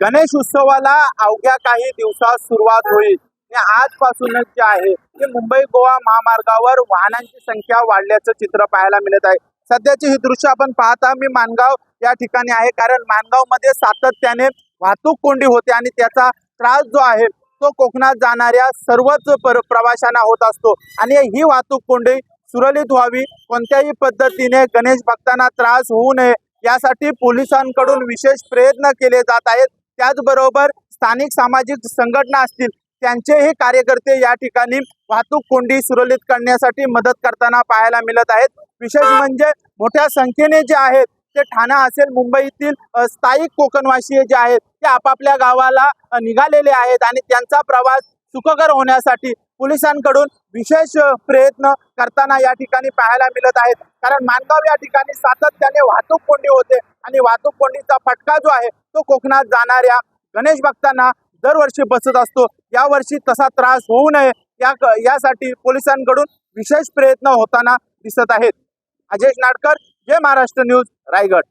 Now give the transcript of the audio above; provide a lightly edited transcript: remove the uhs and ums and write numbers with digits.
गणेश उत्सवाला अवघ्या काही दिवसात सुरुवात होईल आणि आजपासूनच जे आहे ते मुंबई गोवा महामार्गावर वाहनांची संख्या वाढल्याचं चित्र पाहायला मिळत आहे। सध्याची ही दृश्य आपण पाहता मी माणगाव या ठिकाणी आहे, कारण माणगाव मध्ये सातत्याने वाहतूक कोंडी होते आणि त्याचा त्रास जो आहे तो कोकणात जाणाऱ्या सर्वच प्रवाशांना होत असतो आणि ही वाहतूक कोंडी सुरळीत व्हावी, कोणत्याही पद्धतीने गणेश भक्तांना त्रास होऊ नये यासाठी पोलिसांकडून विशेष प्रयत्न केले जात आहेत। त्याचबरोबर स्थानिक सामाजिक संघटना असतील त्यांचेही कार्यकर्ते या ठिकाणी वाहतूक कोंडी सुरळीत करण्यासाठी मदत करताना पाहायला मिळत आहेत। विशेष म्हणजे मोठ्या संख्येने जे आहेत ते ठाणा असेल मुंबईतील स्थायिक कोकणवासी जे आहेत ते आपापल्या गावाला निघालेले आहेत आणि त्यांचा प्रवास सुखकर होण्यासाठी पोलिसांकडून विशेष प्रयत्न करताना या ठिकाणी पाहायला मिळत आहेत। कारण माणगाव या ठिकाणी सातत्याने वाहतूक कोंडी होते आणि वाहतूक कोंडीचा फटका जो आहे तो कोकणात जाणाऱ्या गणेश भक्तांना दरवर्षी बसत असतो। यावर्षी तसा त्रास होऊ नये यासाठी पोलिसांकडून विशेष प्रयत्न होताना दिसत आहेत। अजय नाडकर, जय महाराष्ट्र न्यूज, रायगड।